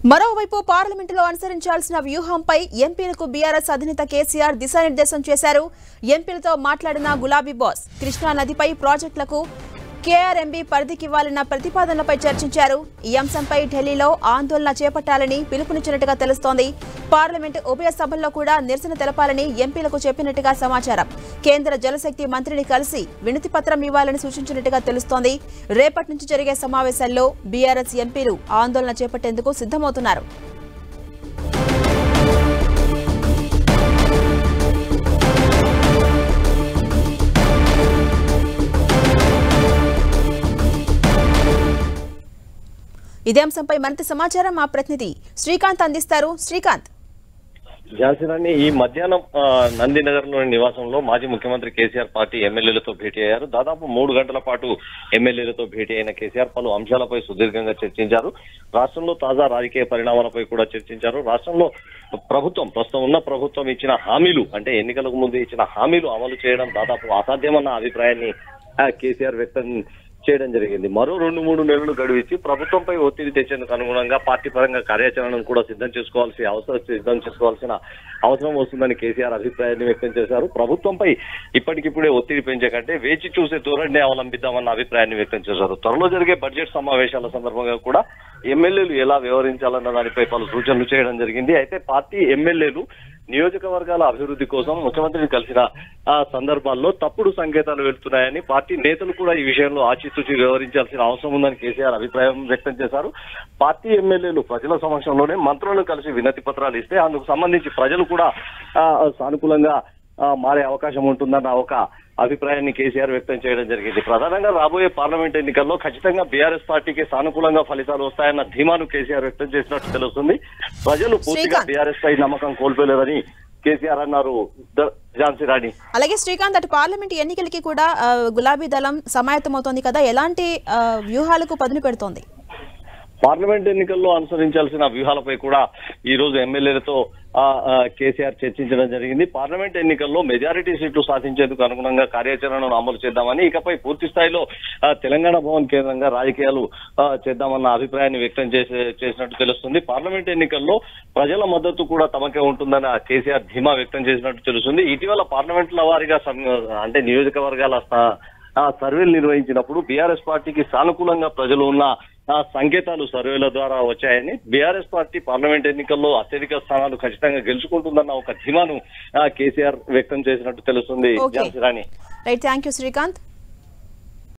మరోవైపు పార్లమెంటులో అనుసరించాల్సిన వ్యూహంపై ఎంపీలకు బీఆర్ఎస్ అధినేత కేసీఆర్ దిశానిర్దేశం చేశారు. ఎంపీలతో మాట్లాడిన గులాబీ బాస్ కృష్ణా నదిపై ప్రాజెక్టులకు కేఆర్ఎంబీ పరిధికివ్వాలన్న ప్రతిపాదనలపై చర్చించారు. ఈ అంశంపై ఢిల్లీలో ఆందోళన చేపట్టాలని పిలుపునిచ్చినట్టుగా తెలుస్తోంది. పార్లమెంటు ఉభయ సభల్లో కూడా నిరసన తెలపాలని ఎంపీలకు చెప్పినట్టుగా సమాచారం. కేంద్ర జలశక్తి మంత్రిని కలిసి వినతి పత్రం ఇవ్వాలని సూచించినట్టుగా తెలుస్తోంది. రేపటి నుంచి జరిగే సమావేశాల్లో బీఆర్ఎస్ ఎంపీలు ఆందోళన చేపట్టేందుకు సిద్ధమవుతున్నారు. ఇదే అంశంపై మరింత సమాచారం మా ప్రతినిధి శ్రీకాంత్ అందిస్తారు. శ్రీకాంత్, ఝాన్సీ ఈ మధ్యాహ్నం నందినగర్ లోని నివాసంలో మాజీ ముఖ్యమంత్రి కేసీఆర్ పార్టీ ఎమ్మెల్యేలతో భేటీ అయ్యారు. దాదాపు 3 గంటల పాటు ఎమ్మెల్యేలతో భేటీ అయిన కేసీఆర్ పలు అంశాలపై సుదీర్ఘంగా చర్చించారు. రాష్ట్రంలో తాజా రాజకీయ పరిణామాలపై కూడా చర్చించారు. రాష్ట్రంలో ప్రస్తుతం ఉన్న ప్రభుత్వం ఇచ్చిన హామీలు, అంటే ఎన్నికలకు ముందు ఇచ్చిన హామీలు అమలు చేయడం దాదాపు అసాధ్యమన్న అభిప్రాయాన్ని కేసీఆర్ వ్యక్తం చేయడం జరిగింది. మరో 2-3 నెలలు గడువిచ్చి ప్రభుత్వంపై ఒత్తిడి తెచ్చేందుకు అనుగుణంగా పార్టీ పరంగా కార్యాచరణను కూడా సిద్ధం చేసుకోవాల్సిన అవసరం వస్తుందని కేసీఆర్ అభిప్రాయాన్ని వ్యక్తం చేశారు. ప్రభుత్వంపై ఇప్పటికిప్పుడే ఒత్తిడి పెంచే కంటే వేచి చూసే ధోరణిని అవలంబిద్దామన్న అభిప్రాయాన్ని వ్యక్తం చేశారు. త్వరలో జరిగే బడ్జెట్ సమావేశాల సందర్భంగా కూడా ఎమ్మెల్యేలు ఎలా వ్యవహరించాలన్న దానిపై పలు సూచనలు చేయడం జరిగింది. అయితే పార్టీ ఎమ్మెల్యేలు నియోజకవర్గాల అభివృద్ధి కోసం ముఖ్యమంత్రిని కలిసిన సందర్భాల్లో తప్పుడు సంకేతాలు వెళ్తున్నాయని, పార్టీ నేతలు కూడా ఈ విషయంలో ఆచితూచి వ్యవహరించాల్సిన అవసరం ఉందని కేసీఆర్ అభిప్రాయం వ్యక్తం చేశారు. పార్టీ ఎమ్మెల్యేలు ప్రజల సమక్షంలోనే మంత్రులను కలిసి వినతి పత్రాలు ఇస్తే అందుకు సంబంధించి ప్రజలు కూడా సానుకూలంగా మారే అవకాశం ఉంటుందన్న ఒక అభిప్రాయాన్ని కేసీఆర్ వ్యక్తం చేయడం జరిగింది. ప్రధానంగా రాబోయే పార్లమెంట్ ఎన్నికల్లో ఖచ్చితంగా బీఆర్ఎస్ పార్టీకి సానుకూలంగా ఫలితాలు వస్తాయన్న ధీమాను కేసీఆర్ వ్యక్తం చేసినట్టు తెలుస్తుంది. ప్రజలు పూర్తిగా బీఆర్ఎస్ పై నమ్మకం కోల్పోలేదని కేసీఆర్ అన్నారు. ఝాన్సీ రాణి, అలాగే శ్రీకాంత్, అటు పార్లమెంట్ ఎన్నికలకి కూడా గులాబీ దళం సమాయత్తమవుతోంది కదా, ఎలాంటి వ్యూహాలకు పదును పెడుతోంది? పార్లమెంట్ ఎన్నికల్లో అనుసరించాల్సిన వ్యూహాలపై కూడా ఈ రోజు ఎమ్మెల్యేలతో కేసీఆర్ చర్చించడం జరిగింది. పార్లమెంట్ ఎన్నికల్లో మెజారిటీ సీట్లు సాధించేందుకు అనుగుణంగా కార్యాచరణను అమలు చేద్దామని, ఇకపై పూర్తి స్థాయిలో తెలంగాణ భవన్ కేంద్రంగా రాజకీయాలు చేద్దామన్న అభిప్రాయాన్ని వ్యక్తం చేసినట్టు తెలుస్తుంది. పార్లమెంట్ ఎన్నికల్లో ప్రజల మద్దతు కూడా తమకే ఉంటుందని కేసీఆర్ ధీమా వ్యక్తం చేసినట్టు తెలుస్తుంది. ఇటీవల పార్లమెంట్ల వారీగా అంటే నియోజకవర్గాల సర్వేలు నిర్వహించినప్పుడు బీఆర్ఎస్ పార్టీకి సానుకూలంగా ప్రజలు ఉన్న సంకేతాలు సర్వేల ద్వారా వచ్చాయని, బీఆర్ఎస్ పార్టీ పార్లమెంట్ ఎన్నికల్లో అత్యధిక స్థానాలు ఖచ్చితంగా గెలుచుకుంటుందన్న ఒక ధీమాను కేసీఆర్ వ్యక్తం చేసినట్టు తెలుస్తుంది. ఝాన్సీ రాణి, రైట్, థ్యాంక్ యూ శ్రీకాంత్.